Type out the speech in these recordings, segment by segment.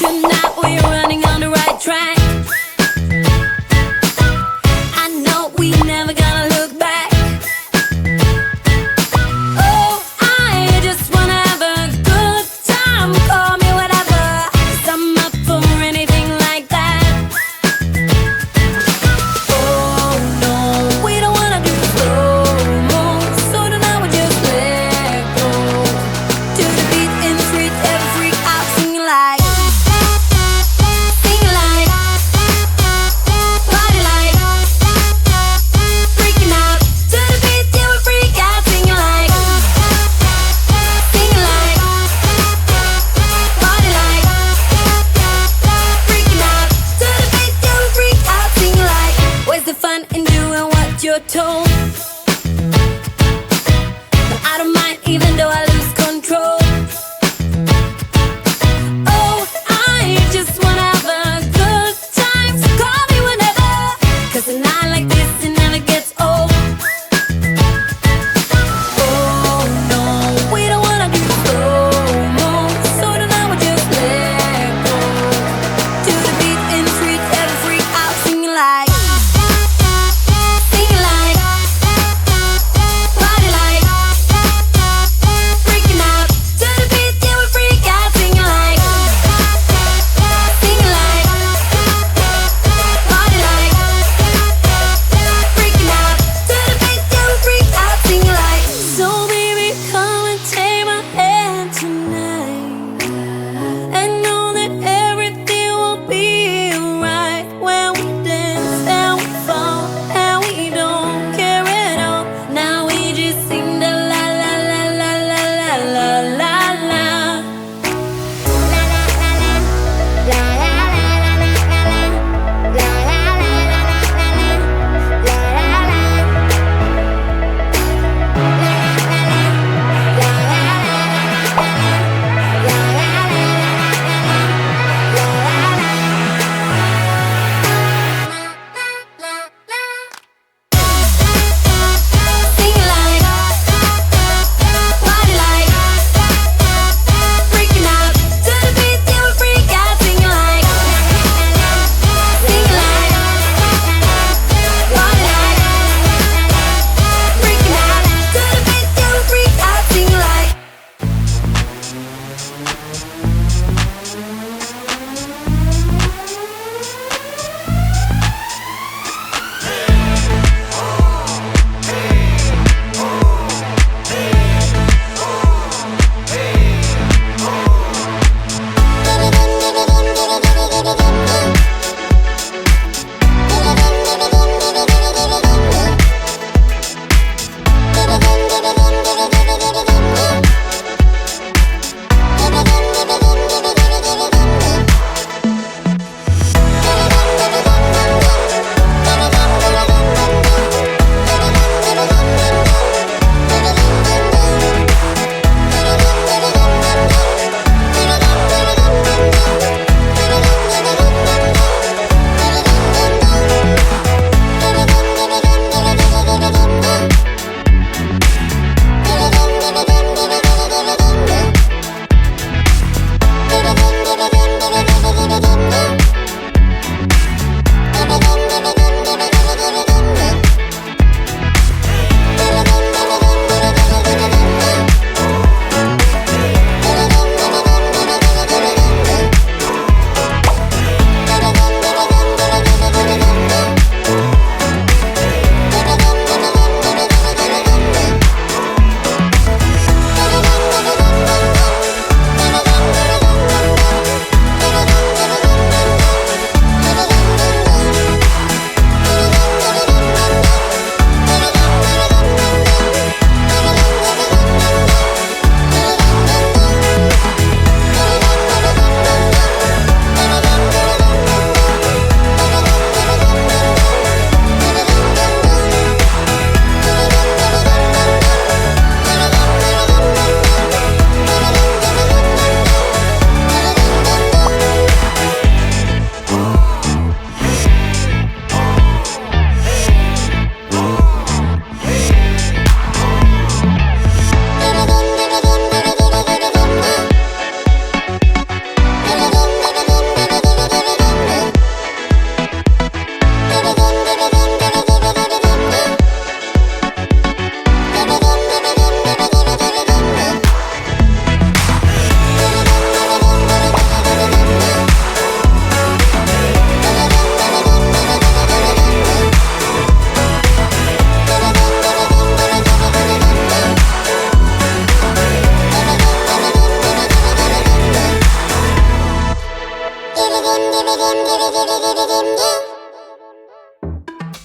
Tonight we're running on the right track. I know we never gonna look back. Oh, I just wanna have a good time. Call me whatever, 'cause I'm up for anything like that. Oh no, we don't wanna do slow-mo, so tonight we just let go. To the beat in the street, every freak out singing like, singing like, party like, freaking out. To the beat, yeah, we freak out singing like, singing like, party like, freaking out. To the beat, yeah, we freak out singing like. Where's the fun in doing what you're told? But I don't mind even though I lose control. Oh, I just wanna have a good time, so call me whenever, 'cause a night like this, it never gets old. Oh no, we don't wanna do slow-mo, so tonight we just let go. To the beat in the street, every freak out singing like, singing like,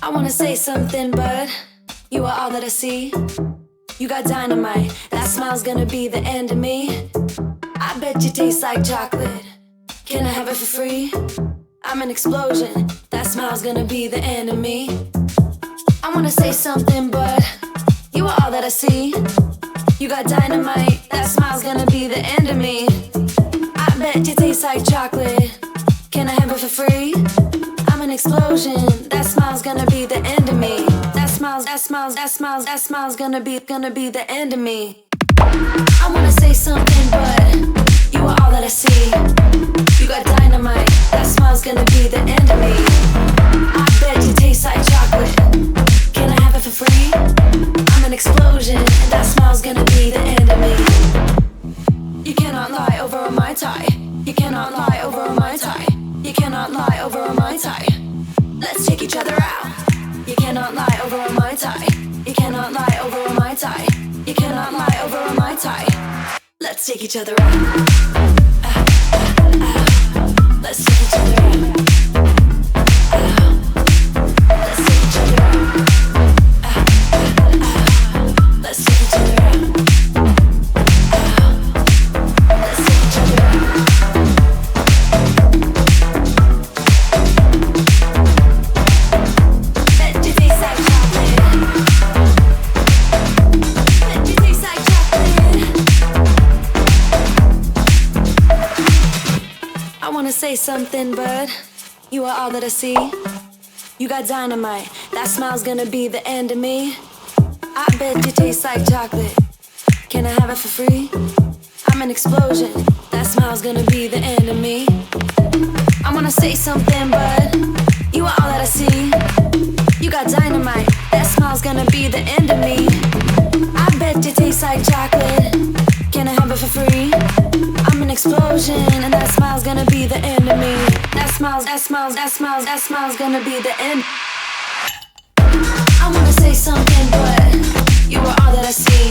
I wanna say something, but you are all that I see. You got dynamite, that smile's gonna be the end of me. I bet you taste like chocolate. Can I have it for free? I'm an explosion, that smile's gonna be the end of me. I wanna say something, but you are all that I see. You got dynamite, that smile's gonna be the end of me. I bet you taste like chocolate. Can I have it for free? I'm an explosion, that smile's gonna be the end of me. That smile's gonna be the end of me. I wanna say something, but you are all that I see. You got dynamite, that smile's gonna be the end of me. I bet you taste like chocolate. Can I have it for free? I'm an explosion, and that smile's gonna be the end of me. You cannot lie over a Mai Tai. You cannot lie over a Mai Tai. You cannot lie over a Mai Tai. Let's take each other out. You cannot lie over a Mai Tai. You cannot lie over a Mai Tai. You cannot lie over a Mai Tai. Let's take each other out. Let's take each other out. Let's take each other out. Let's take each other out. Let's take each other out. Bet you taste like chocolate. Bet you taste like chocolate. I wanna say something, but you are all that I see. You got dynamite, that smile's gonna be the end of me. I bet you taste like chocolate. Can I have it for free? I'm an explosion, that smile's gonna be the end of me. I wanna say something, but you are all that I see. You got dynamite, that smile's gonna be the end of me. I bet you taste like chocolate. Can I have it for free? I'm an explosion, and that smile's gonna be the end of me. That smile's gonna be the end. I wanna say something, but you are all that I see.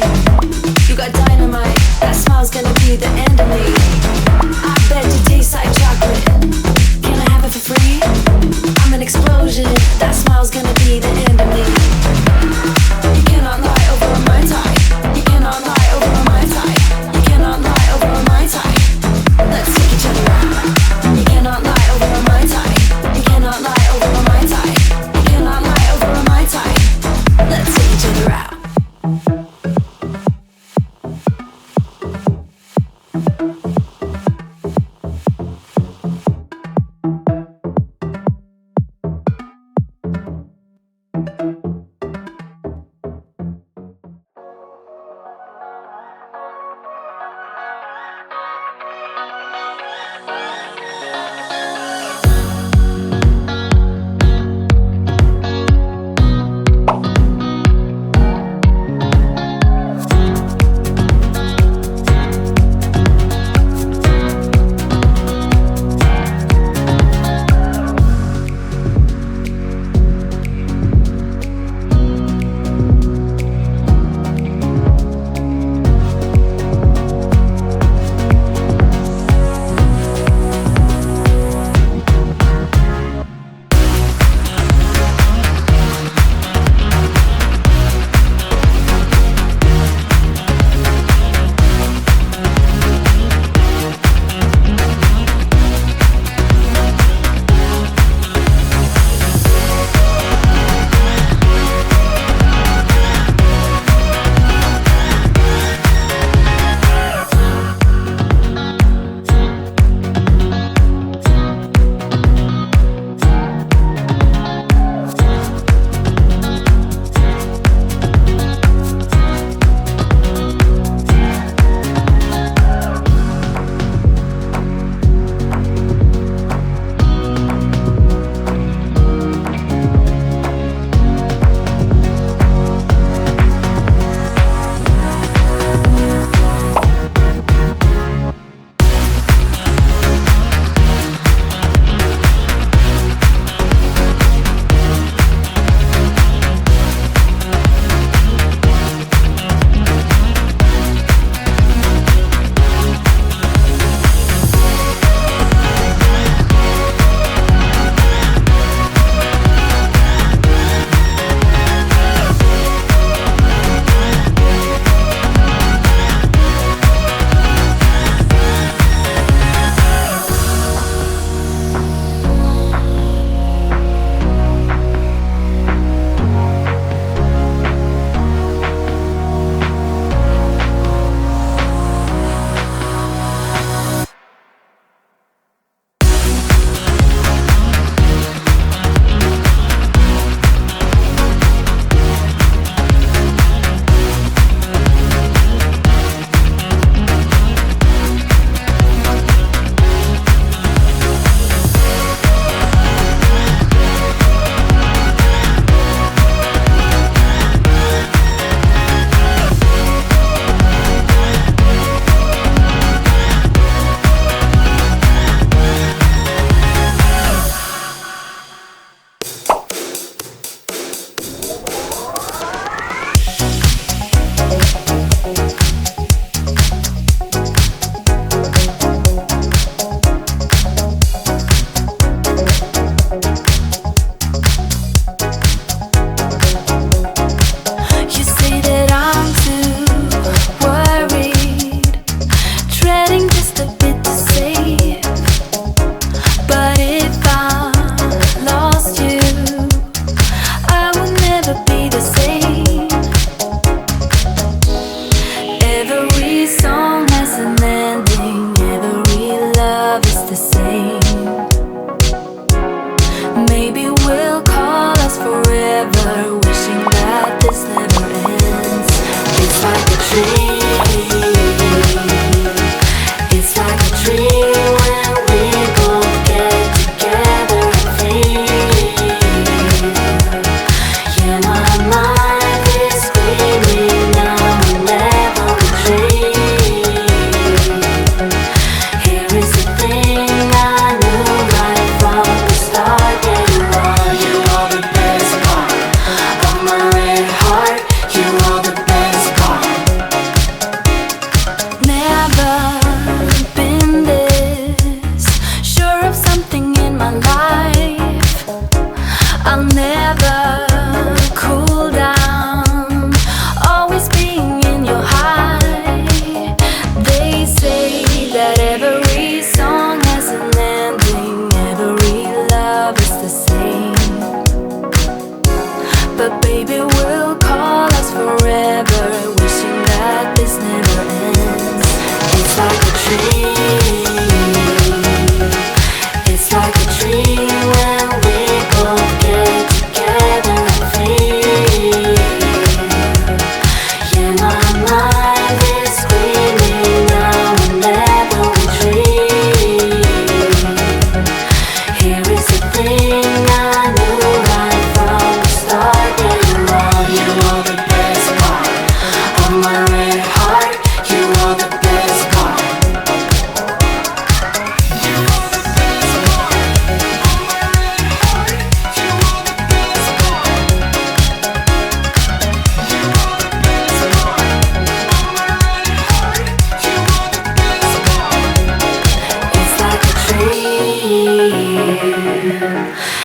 You got dynamite, that smile's gonna be the end of me. I bet you taste like chocolate. Can I have it for free? I'm an explosion, that smile's gonna be the end of me. You cannot lie over a Mai Tai. You cannot lie over a Mai Tai. You cannot lie over a Mai Tai. Let's take each other out. You cannot lie over a Mai Tai. You cannot lie over a Mai Tai. You cannot lie over a Mai Tai. Let's take each other out. dream when we both get together and feel. Yeah, my mind is screaming now and never retreat. Here is the thing I knew right from the start. Yeah, you are the best part of my red heart. You are the best part. Never been this sure of something in my life. I'll never cool down, always being in your high. They say that every song has an ending, every love is the same. But baby, we'll call us forever, wishing that this never ends. It's like a dream. It's like a dream when we both get together and feel. Yeah, my mind is screaming now and never retreat. Here is the thing I knew right from the start. Yeah, you are the best part of my red heart. You are the best part. You are the best part of my red heart. You are the best part. You are the best part of my red heart. You are the best part. It's like a dream.